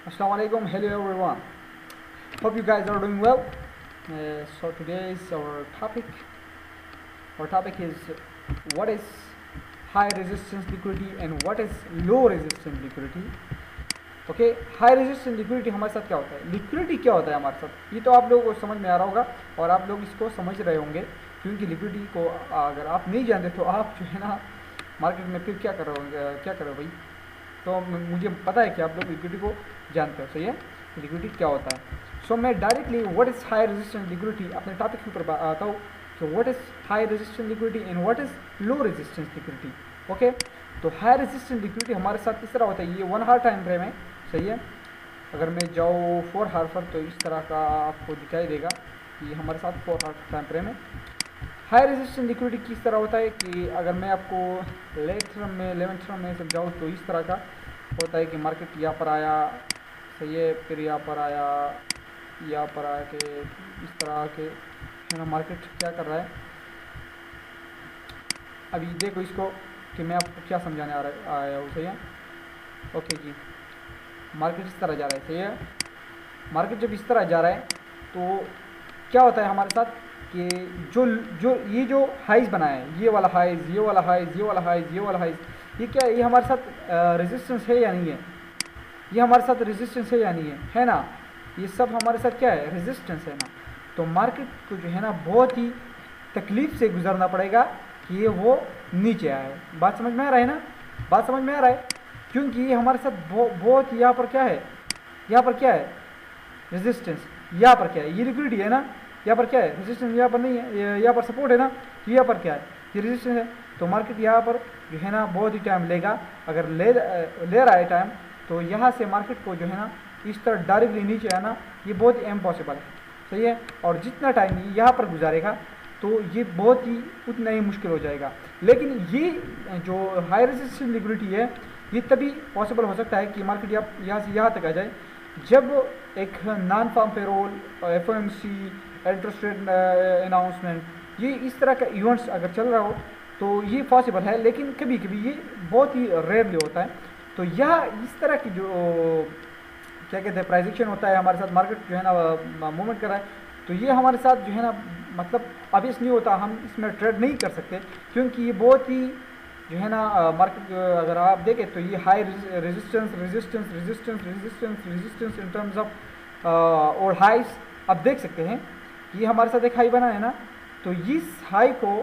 Assalamu alaikum, hello everyone. Hope you guys are doing well. So today's our topic. Our topic is what is high resistance liquidity and what is low resistance liquidity. Okay, high resistance liquidity हमारे साथ क्या होता है, liquidity क्या होता है हमारे साथ, ये तो आप लोगों को समझ में आ रहा होगा और आप लोग इसको समझ रहे होंगे, क्योंकि लिक्विडिटी को अगर आप नहीं जानते तो आप जो है ना मार्केट में फिर क्या कर रहे हो भाई। तो मुझे पता है कि आप लोग लिक्विडिटी को जानते हो, सही है, लिक्विडिटी क्या होता है। सो मैं directly what is high resistance liquidity अपने टॉपिक के ऊपर आता हूँ कि what is high resistance liquidity and what is low resistance liquidity. Okay, तो हाई रेजिस्टेंस लिक्विडिटी हमारे साथ किस तरह होता है, ये 1 हावर टाइम फ्रेम है, सही है। अगर मैं जाऊँ 4 हावर पर तो इस तरह का आपको दिखाई देगा कि हमारे साथ 4 हावर टाइम फ्रेम है। हाई रेजिस्टेंस लिक्विडिटी किस तरह होता है कि अगर मैं आपको लेवंथ टर्म में समझाऊँ तो इस तरह का होता है कि मार्केट यहाँ पर आया, सही है, फिर यहाँ पर आया कि इस तरह के है ना मार्केट क्या कर रहा है। अभी देखो इसको कि मैं आपको क्या समझाने आया हूँ, सही है। ओके जी, मार्केट इस तरह जा रहा है, सही है। मार्केट जब इस तरह जा रहा है तो क्या होता है हमारे साथ कि जो हाइज बनाया है, ये वाला हाइज, ये वाला हाइज, ये वाला हाइज, ये वाला हाइज, ये क्या है, ये हमारे साथ रेजिस्टेंस है या नहीं है, ये हमारे साथ रेजिस्टेंस है या नहीं है ना, ये सब हमारे साथ क्या है, रेजिस्टेंस है ना। तो मार्केट को जो है ना बहुत ही तकलीफ से गुजरना पड़ेगा कि ये वो नीचे आए। बात समझ में आ रहा है ना, बात समझ में आ रहा है, क्योंकि ये हमारे साथ बहुत यहाँ पर क्या है, यहाँ पर क्या है रेजिस्टेंस, यहाँ पर क्या है, ये लिक्विडिटी है ना, यहाँ पर क्या है रेजिस्टेंस, यहाँ पर नहीं है, यहाँ पर सपोर्ट है ना, यहाँ पर क्या है, ये रेजिस्टेंस है। तो मार्केट यहाँ पर जो है ना बहुत ही टाइम लेगा, अगर ले रहा है टाइम तो यहाँ से मार्केट को जो है ना इस तरह डायरेक्टली नीचे आना ये बहुत ही इम्पॉसिबल है, सही है। और जितना टाइम यहाँ पर गुजारेगा तो ये बहुत ही उतना ही मुश्किल हो जाएगा। लेकिन ये जो हाई रेजिस्टेंस लिक्विडिटी है ये तभी पॉसिबल हो सकता है कि मार्केट यहाँ से यहाँ तक आ जाए जब एक non farm payroll, FOMC, interest rate announcement, ये इस तरह का इवेंट्स अगर चल रहा हो तो ये पॉसिबल है। लेकिन कभी कभी ये बहुत ही रेयरली होता है। तो यह इस तरह की जो क्या कहते हैं प्राइजेक्शन होता है हमारे साथ, मार्केट जो है ना मूवमेंट कर रहा है, तो ये हमारे साथ जो है ना मतलब ऑब्वियस नहीं होता, हम इसमें ट्रेड नहीं कर सकते, क्योंकि ये बहुत ही जो है ना मार्केट अगर आप देखें तो ये high resistance in terms of और हाइस आप देख सकते हैं कि ये हमारे साथ एक हाई बना है ना, तो इस हाई को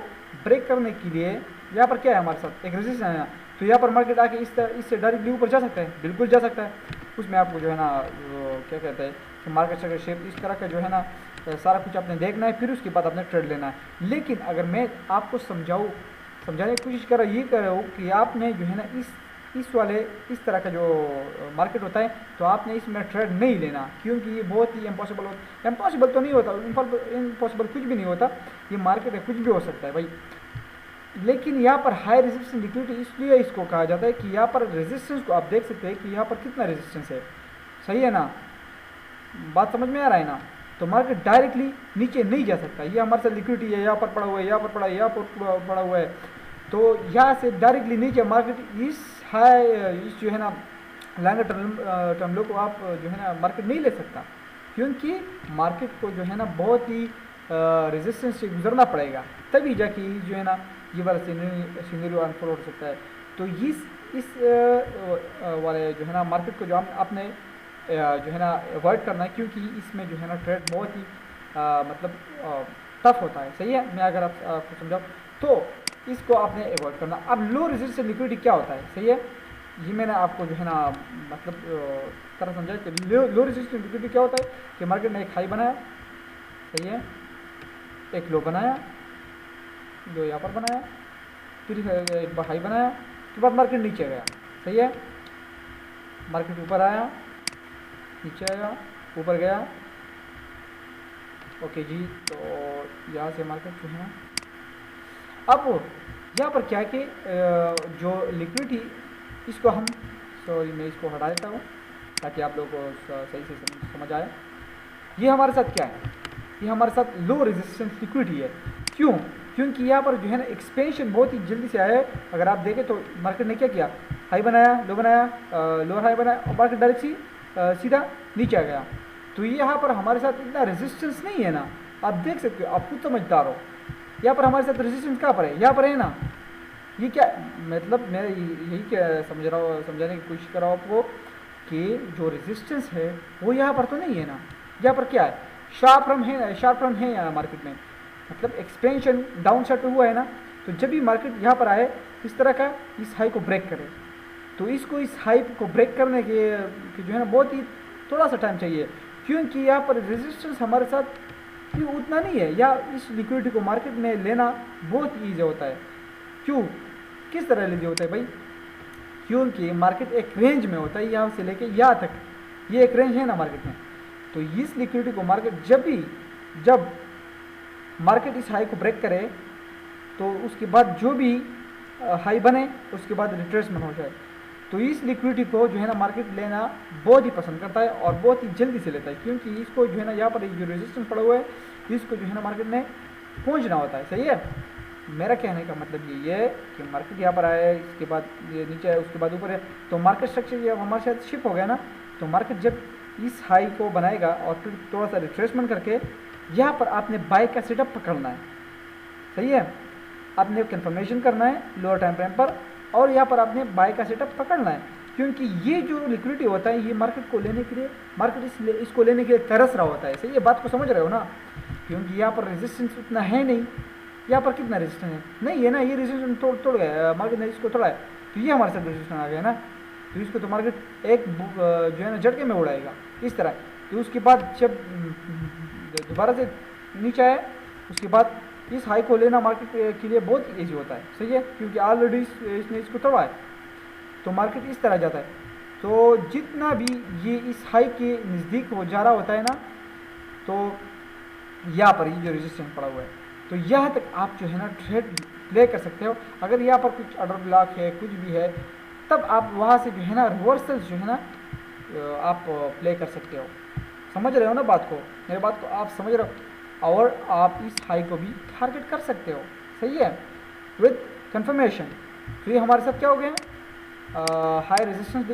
ब्रेक करने के लिए यहाँ पर क्या है हमारे साथ एक रेजिस्टेंस है ना, तो यहाँ पर मार्केट आके इससे डायरेक्टली ऊपर जा सकता है, बिल्कुल जा सकता है। उसमें आपको जो है ना क्या कहते हैं कि मार्केट का शेप इस तरह का जो है ना सारा कुछ आपने देखना है, फिर उसके बाद आपने ट्रेड लेना है। लेकिन अगर मैं आपको समझाने की कोशिश कर रहा हूँ कि आपने जो है ना इस तरह का जो मार्केट होता है तो आपने इसमें ट्रेड नहीं लेना, क्योंकि ये बहुत ही इम्पॉसिबल तो नहीं होता, इम्पॉसिबल कुछ भी नहीं होता, ये मार्केट है, कुछ भी हो सकता है भाई। लेकिन यहाँ पर हाई रेजिस्टेंस लिक्विडिटी इसलिए इसको कहा जाता है कि यहाँ पर रेजिस्टेंस को आप देख सकते हैं कि यहाँ पर कितना रेजिस्टेंस है, सही है ना, बात समझ में आ रहा है ना। तो मार्केट डायरेक्टली नीचे नहीं जा सकता, ये हमारे साथ लिक्विडिटी है, यहाँ पर पड़ा हुआ है, यहाँ पर पड़ा है, यहाँ पर पड़ा हुआ है, तो यहाँ से डायरेक्टली नीचे मार्केट इस जो है ना लॉन्गर टर्म लो को आप जो है ना मार्केट नहीं ले सकता, क्योंकि मार्केट को जो है ना बहुत ही रेजिस्टेंस से गुजरना पड़ेगा, तभी जाके जो है ना ये वाला सीनरी अनफोल्ड हो सकता है। तो इस वाले जो है ना मार्केट को जो हम अपने जो है ना अवॉइड करना है, क्योंकि इसमें जो है ना ट्रेड बहुत ही मतलब टफ होता है, सही है। मैं अगर आपको समझाऊँ तो इसको आपने अवॉइड करना। अब लो रेजिस्टेंस लिक्विडिटी क्या होता है, सही है, ये मैंने आपको जो है ना मतलब तरह समझा कि लो रेजिस्टेंस लिक्विडिटी क्या होता है कि मार्केट ने एक हाई बनाया, सही है, एक लो बनाया, जो यहाँ पर बनाया, फिर एक बार हाई बनाया, उसके बाद मार्केट नीचे गया, सही है, मार्केट ऊपर आया, नीचे आया, ऊपर गया, ओके जी। तो यहाँ से मार्केट जो है ना अब यहाँ पर क्या है कि जो लिक्विडिटी इसको हम मैं इसको हटा देता हूँ ताकि आप लोगों को सही से समझ आए। ये हमारे साथ क्या है, ये हमारे साथ लो रेजिस्टेंस लिक्विडिटी है। क्यों? क्योंकि यहाँ पर जो है ना एक्सपेंशन बहुत ही जल्दी से आया है। अगर आप देखें तो मार्केट ने क्या किया, हाई बनाया, लो बनाया, लोअर हाई बनाया और मार्केट डायरेक्ट सी सीधा नीचे आ गया। तो यहाँ पर हमारे साथ इतना रेजिस्टेंस नहीं है ना, आप देख सकते हो, आप खुद समझदार हो। यहाँ पर हमारे साथ रेजिस्टेंस कहाँ पर है, यहाँ पर है ना। ये क्या मतलब, मैं यही क्या समझ रहा हूँ, समझाने की कोशिश कर रहा हूँ आपको कि जो रेजिस्टेंस है वो यहाँ पर तो नहीं है ना। यहाँ पर क्या है, शार्प रन है यहाँ मार्केट में, मतलब एक्सपेंशन डाउन साइड हुआ है ना। तो जब भी मार्केट यहाँ पर आए इस तरह का, इस हाई को ब्रेक करे, तो इस हाई को ब्रेक करने के जो है ना बहुत ही थोड़ा सा टाइम चाहिए, क्योंकि यहाँ पर रेजिस्टेंस हमारे साथ भी उतना नहीं है, या इस लिक्विडिटी को मार्केट में लेना बहुत ईजी होता है। क्यों, किस तरह ईजी होता है भाई, क्योंकि मार्केट एक रेंज में होता है, यहाँ से लेके यहाँ तक, ये एक रेंज है ना मार्केट में। तो इस लिक्विडिटी को मार्केट जब मार्केट इस हाई को ब्रेक करे, तो उसके बाद जो भी हाई बने उसके बाद रिट्रेसमेंट हो जाए, तो इस लिक्विडिटी को जो है ना मार्केट लेना बहुत ही पसंद करता है और बहुत ही जल्दी से लेता है, क्योंकि इसको जो है ना यहाँ पर जो रेजिस्टेंस पड़ा हुआ है इसको जो है ना मार्केट में पहुँचना होता है। सही है, मेरा कहने का मतलब ये है कि मार्केट यहाँ पर आया, इसके बाद ये नीचे है, उसके बाद ऊपर है, तो मार्केट स्ट्रक्चर जब हमारे साथ शिफ्ट हो गया ना, तो मार्केट जब इस हाई को बनाएगा और फिर थोड़ा सा रिट्रेसमेंट करके यहाँ पर आपने बाय का सेटअप पकड़ना है। सही है, आपने कंफर्मेशन करना है लोअर टाइम फ्रेम पर, और यहाँ पर आपने बाय का सेटअप पकड़ना है, क्योंकि ये जो लिक्विडिटी होता है ये मार्केट को लेने के लिए, मार्केट इसको लेने के लिए तरस रहा होता है। सही है, बात को समझ रहे हो ना, क्योंकि यहाँ पर रेजिस्टेंस उतना है नहीं, यहाँ पर कितना रेजिस्टेंस है, नहीं है ना, ये रेजिस्टेंस तोड़ गया मार्केट ने, इसको तोड़ा है, तो ये हमारे साथ रेजिस्टेंस आ गया ना, तो इसको तो मार्केट एक जो है ना झटके में उड़ाएगा इस तरह। तो उसके बाद जब दोबारा से नीचे आए, उसके बाद इस हाई को लेना मार्केट के लिए बहुत ईजी होता है। सही है, क्योंकि ऑलरेडी इसने इसको तोड़ा है, तो मार्केट इस तरह जाता है। तो जितना भी ये इस हाई के नज़दीक हो जा रहा होता है ना, तो यहाँ पर ये जो रेजिस्टेंस पड़ा हुआ है, तो यहाँ तक आप जो है ना ट्रेड प्ले कर सकते हो। अगर यहाँ पर कुछ ऑर्डर ब्लॉक है, कुछ भी है, तब आप वहाँ से जो है ना रिवर्सल जो है ना आप प्ले कर सकते हो। समझ रहे हो ना बात को, मेरे बात को आप समझ रहे हो, और आप इस हाई को भी टारगेट कर सकते हो। सही है, विद कंफर्मेशन। तो ये हमारे साथ क्या हो गया, high resistance,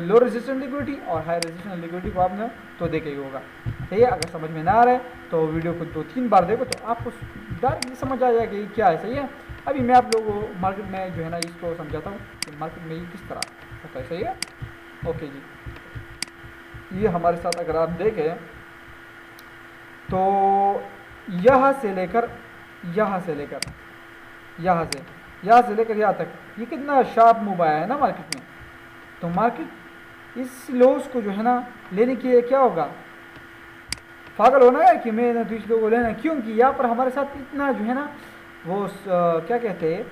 low resistance liquidity और हाई रेजिस्टेंस लिक्विडिटी को आपने तो देखा ही होगा। सही है, अगर समझ में ना आ रहा है तो वीडियो को 2-3 बार देखो, तो आपको डायरेक्टली समझ आ जाएगा कि क्या है। सही है, अभी मैं आप लोगों को मार्केट में जो है ना इसको समझाता हूँ कि मार्केट में ये किस तरह होता है। सही है, ओके जी। ये हमारे साथ अगर आप देखें तो यहाँ से लेकर यहाँ तक ये कितना शार्प मूव आया है ना मार्केट में। तो मार्केट इस लॉस को जो है ना लेने के लिए क्या होगा, पागल होना है कि मैं तो इस लोगों को लेना, क्योंकि यहाँ पर हमारे साथ इतना जो है ना वो क्या कहते हैं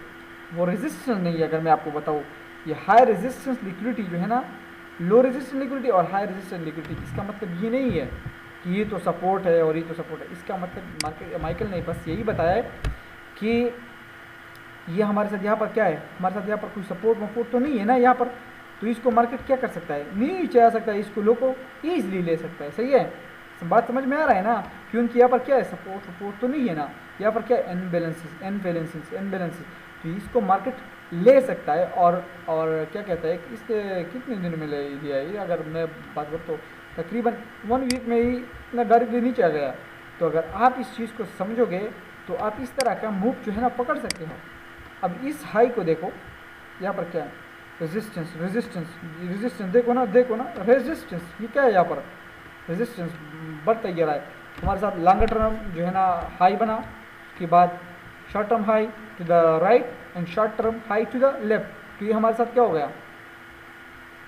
वो रेजिस्टेंस नहीं है। अगर मैं आपको बताऊँ, ये हाई रेजिस्टेंस लिक्विडिटी जो है ना, लो रेजिस्टेंस लिक्विडिटी और हाई रेजिस्टेंस लिक्विडिटी, इसका मतलब ये नहीं है कि ये तो सपोर्ट है और ये तो सपोर्ट है। इसका मतलब माइकल ने बस यही बताया है कि ये हमारे साथ यहाँ पर क्या है, हमारे साथ यहाँ पर कोई सपोर्ट तो नहीं है ना यहाँ पर, तो इसको मार्केट क्या कर सकता है, नीचे आ सकता है, इसको लो को ईजिली ले सकता है। सही है, बात समझ में आ रहा है ना, क्योंकि यहाँ पर क्या है, सपोर्ट तो नहीं है ना, यहाँ पर क्या है, एनबैलेंसेस, तो इसको मार्केट ले सकता है। और क्या कहता है, इसके कितने दिन में ले लिया है, अगर मैं बात करूँ तो तकरीबन 1 वीक में ही इतना डायरेक्टली नीचे आ गया। तो अगर आप इस चीज़ को समझोगे तो आप इस तरह का मूव जो है ना पकड़ सकते हो। अब इस हाई को देखो, यहाँ पर क्या है, रेजिस्टेंस देखो ना, रेजिस्टेंस, ये क्या है, यहाँ पर रेजिस्टेंस बढ़ता ही रहा है। हमारे साथ लॉन्गर टर्म जो है ना हाई बना, उसके बाद short term high to the right and short term high to the left. तो ये हमारे साथ क्या हो गया,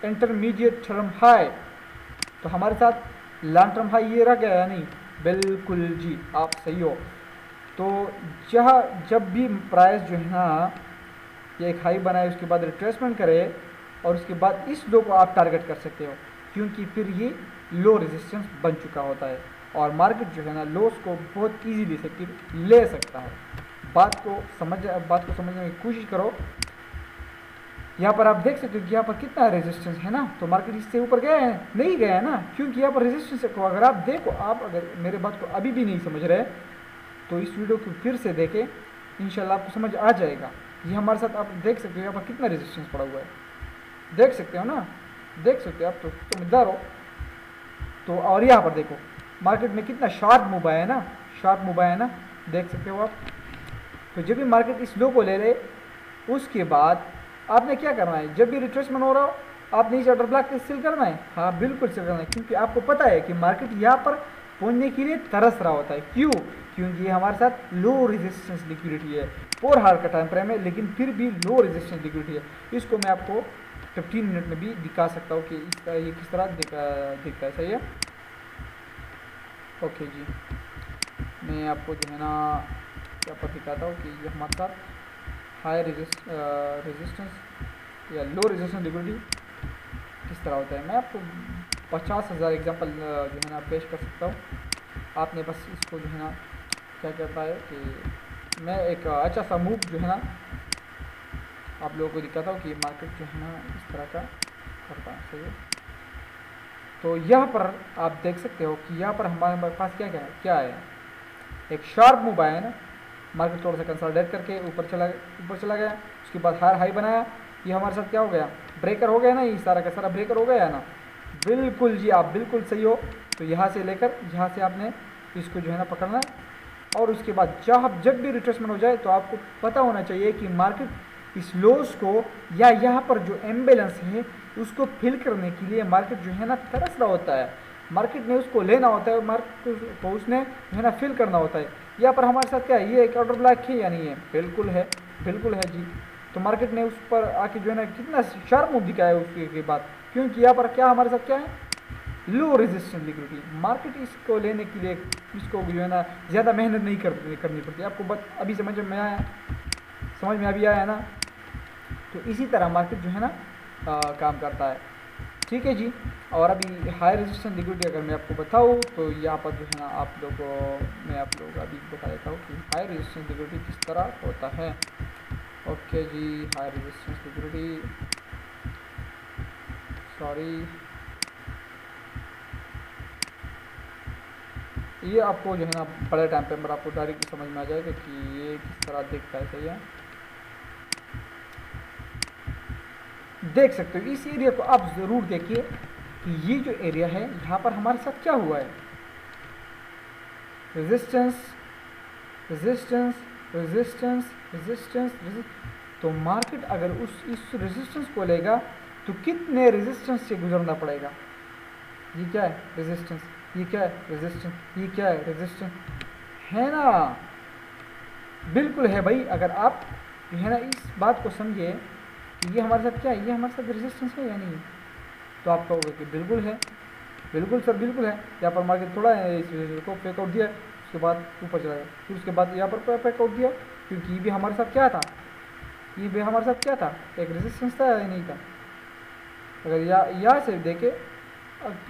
इंटरमीडिएट टर्म हाई। तो हमारे साथ लॉन्ग टर्म हाई ये रह गया या नहीं, बिल्कुल जी, आप सही हो। तो जब भी प्राइस जो है ना ये एक हाई बनाए, उसके बाद रिट्रेसमेंट करे और उसके बाद इस लो को आप टारगेट कर सकते हो, क्योंकि फिर ये लो रेजिस्टेंस बन चुका होता है और मार्केट जो है ना लॉस को बहुत इजीली से ले सकता है। बात को समझने की कोशिश करो। यहाँ पर आप देख सकते हो कि यहाँ पर कितना रेजिस्टेंस है ना, तो मार्केट इससे ऊपर गया है, नहीं गया है ना, क्योंकि यहाँ पर रेजिस्टेंस को अगर आप देखो, आप अगर मेरे बात को अभी भी नहीं समझ रहे तो इस वीडियो को फिर से देखें, इंशाल्लाह आपको समझ आ जाएगा। ये हमारे साथ आप देख सकते हो यहाँ पर कितना रेजिस्टेंस पड़ा हुआ है, देख सकते हो ना, देख सकते हो आप, तो समझदार हो। तो और यहाँ पर देखो मार्केट में कितना शार्प मूव आया है ना, शार्प मूव आया है ना, देख सकते हो आप। तो जब भी मार्केट इस लो को ले ले उसके बाद आपने क्या करना है, जब भी रिट्रेसमेंट हो रहा हो आपने इस ऑर्डर ब्लॉक सेल करना है। हाँ बिल्कुल सेल करना है, क्योंकि आपको पता है कि मार्केट यहाँ पर पहुंचने के लिए तरस रहा होता है। क्यों? क्योंकि ये हमारे साथ लो रेजिस्टेंस लिक्विडिटी है, 4 हार का टाइम फ्रेम है, लेकिन फिर भी लो रेजिस्टेंस लिक्विडिटी है। इसको मैं आपको 15 मिनट में भी दिखा सकता हूँ कि इस तरह ये किस तरह दिखता है। सही है, ओके जी। मैं आपको जो है ना क्या पर दिखाता हूँ कि ये हमारे साथ हाई रेजिस्टेंस या लो रेजिस्टेंस लिक्विडिटी किस तरह होता है। मैं आपको 50,000 एग्जांपल जो है ना पेश कर सकता हूँ। आपने बस इसको जो है ना क्या करता है कि मैं एक अच्छा सा मूव जो है ना आप लोगों को दिखाता हूँ कि मार्केट जो है ना इस तरह का करता है। सही है, तो यहाँ पर आप देख सकते हो कि यहाँ पर हमारे पास क्या है, एक शार्प मूव आया है ना, मार्केट थोड़ा सा कंसोलिडेट करके ऊपर चला गया, उसके बाद हायर हाई बनाया। ये हमारे साथ क्या हो गया, ब्रेकर हो गया ना, ये सारा का सारा ब्रेकर हो गया ना। बिल्कुल जी, आप बिल्कुल सही हो। तो यहाँ से लेकर यहाँ से आपने इसको जो है ना पकड़ना है, और उसके बाद जब भी रिट्रेसमेंट हो जाए तो आपको पता होना चाहिए कि मार्केट इस लॉस को या यहाँ पर जो इम्बैलेंस है उसको फिल करने के लिए मार्केट जो है ना तरस रहा होता है। मार्केट ने उसको लेना होता है, मार्केट को उसने जो है ना फिल करना होता है। यहाँ पर हमारे साथ क्या है, ये एक ऑर्डर ब्लॉक है या नहीं है? बिल्कुल है, बिल्कुल है जी। तो मार्केट ने उस पर आके जो है ना कितना शार्प मूव दिखाया है उसके बाद, क्योंकि यहाँ पर क्या हमारे साथ क्या है, लो रेजिस्टेंस लिक्विडिटी। मार्केट इसको लेने के लिए इसको जो है ना ज़्यादा मेहनत नहीं करनी पड़ती। आपको अभी समझ में अभी आया ना। तो इसी तरह मार्केट जो है ना काम करता है। ठीक है जी। और अभी हाई रेजिस्टेंस लिक्विडिटी अगर मैं आपको बताऊँ तो यहाँ पर जो है ना मैं आप लोगों को अभी बता देता हूँ कि हाई रेजिस्टेंस लिक्विडिटी किस तरह होता है। ओके जी, हाई रेजिस्टेंस लिक्विडिटी, सॉरी, ये आपको जो है ना बड़े टाइम पे आपको डायरेक्ट समझ में आ जाएगा कि ये किस तरह दिखता है। सही है, देख सकते हो इस एरिया को आप ज़रूर देखिए कि ये जो एरिया है यहाँ पर हमारे साथ क्या हुआ है, रेजिस्टेंस रेजिस्टेंस रेजिस्टेंस रेजिस्टेंस। तो मार्केट अगर इस रेजिस्टेंस को लेगा तो कितने रेजिस्टेंस से गुजरना पड़ेगा। ये क्या है, रेजिस्टेंस, ये क्या है, रेजिस्टेंस, ये क्या है, रेजिस्टेंस, है ना। बिल्कुल है भाई। अगर आप जो है ना इस बात को समझे कि ये हमारे साथ क्या है, ये हमारे साथ रेजिस्टेंस है या नहीं है, तो आप कहोगे कि बिल्कुल है, बिल्कुल सर बिल्कुल है। यहाँ पर मार्केट थोड़ा है इस रेजिस्टेंस को फेकआउट दिया, उसके बाद ऊपर चला गया, फिर उसके बाद यहाँ पर फेकआउट दिया, क्योंकि ये भी हमारे साथ क्या था, ये भी हमारे साथ क्या था, एक रेजिस्टेंस था या नहीं था। अगर यहाँ से देखे,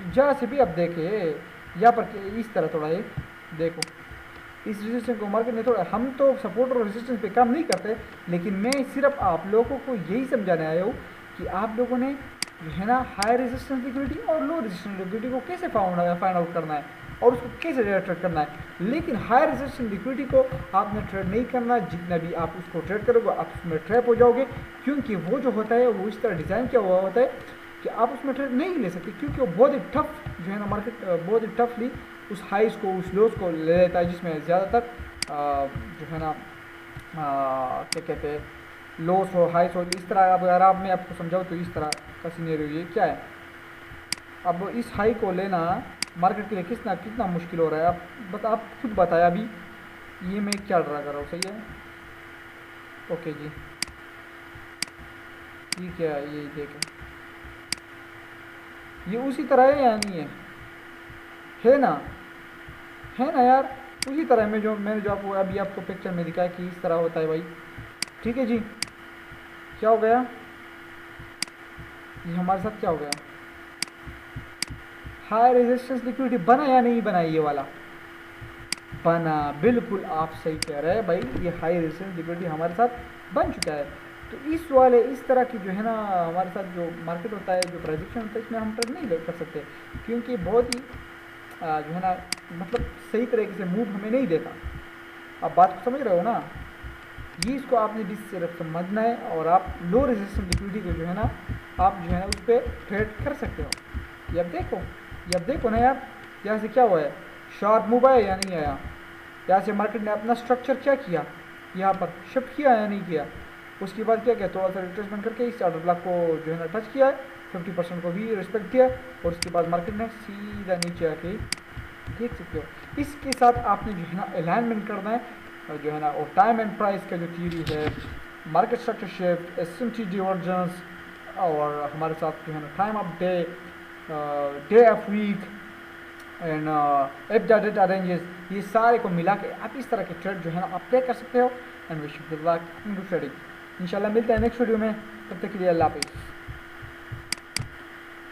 जहाँ से भी आप देखे यहाँ पर इस तरह थोड़ा ये देखो, इस रेजिस्टेंस को मार्केट ने थोड़ा, हम तो सपोर्ट और रेजिस्टेंस पे काम नहीं करते, लेकिन मैं सिर्फ आप लोगों को यही समझाने आया हूँ कि आप लोगों ने जो है ना हाई रेजिस्टेंस लिक्विडिटी और लो रेजिस्टेंस लिक्विडिटी को कैसे फाइंड आउट करना है और उसको कैसे ट्रेड करना है। लेकिन हाई रेजिस्टेंस लिक्विडिटी को आपने ट्रेड नहीं करना, जितना भी आप उसको ट्रेड करोगे आप उसमें ट्रैप हो जाओगे, क्योंकि वो जो होता है वो इस तरह डिज़ाइन किया हुआ होता है कि आप उसमें ट्रेड नहीं ले सकते, क्योंकि वो बहुत ही टफ जो है ना मार्केट बहुत ही टफली उस हाइस को उस लोस को ले लेता है, जिसमें ज़्यादातर जो है ना क्या कहते हैं लोस हो हाइस हो। इस तरह अगर आप मैं आपको समझाऊँ तो इस तरह का सीनेरियो ये क्या है। अब इस हाई को लेना मार्केट के लिए कितना मुश्किल हो रहा है, आप खुद बताया अभी ये मैं क्या ड्रा कर रहा हूँ। सही है, ओके जी। ये क्या है, ये देखें, ये उसी तरह है या नहीं है ना, है ना यार, उसी तरह मैंने जो आपको अभी आपको पिक्चर में दिखाया कि इस तरह होता है भाई। ठीक है जी, क्या हो गया, ये हमारे साथ क्या हो गया, हाई रेजिस्टेंस लिक्विडिटी बना या नहीं बना, ये वाला बना। बिल्कुल आप सही कह रहे हैं भाई, ये हाई रेजिस्टेंस लिक्विडिटी हमारे साथ बन चुका है। तो इस तरह की जो है ना हमारे साथ जो मार्केट होता है, जो प्रेडिक्शन होता है, इसमें हम ट्रेड नहीं कर सकते, क्योंकि बहुत ही जो है ना मतलब सही तरीके से मूव हमें नहीं देता। आप बात को समझ रहे हो ना, ये इसको आपने भी सिर्फ समझना है, और आप लो रेजिस्टेंस लिक्विडिटी को जो है ना आप जो है ना उस पर ट्रेड कर सकते हो। ये अब देखो ये अब देखो ना यार, यहाँ से क्या हुआ है, शार्प मूव आया या नहीं आया, यहाँ से मार्केट ने अपना स्ट्रक्चर क्या किया, यहाँ पर शिफ्ट किया या नहीं किया। उसके बाद क्या किया, थोड़ा सा रिट्रेसमेंट करके इस ऑर्डर ब्लॉक को जो है ना टच किया है, 50% को भी रिस्पेक्ट दिया, और उसके बाद मार्केट ने सीधा नीचे आके देख सकते हो। इसके साथ आपने जो है ना अलाइनमेंट करना है, और जो है ना, और टाइम एंड प्राइस का जो थ्योरी है, market structure shift, SMT divergence, और हमारे साथ जो है ना time of day, day of week and if the data ranges, ये सारे को मिला के आप इस तरह के ट्रेड जो है ना आप प्ले कर सकते हो। And wish you good luck in good trading. इंशाल्लाह मिलते हैं नेक्स्ट वीडियो में, तब तक के लिए अल्लाह हाफिज़।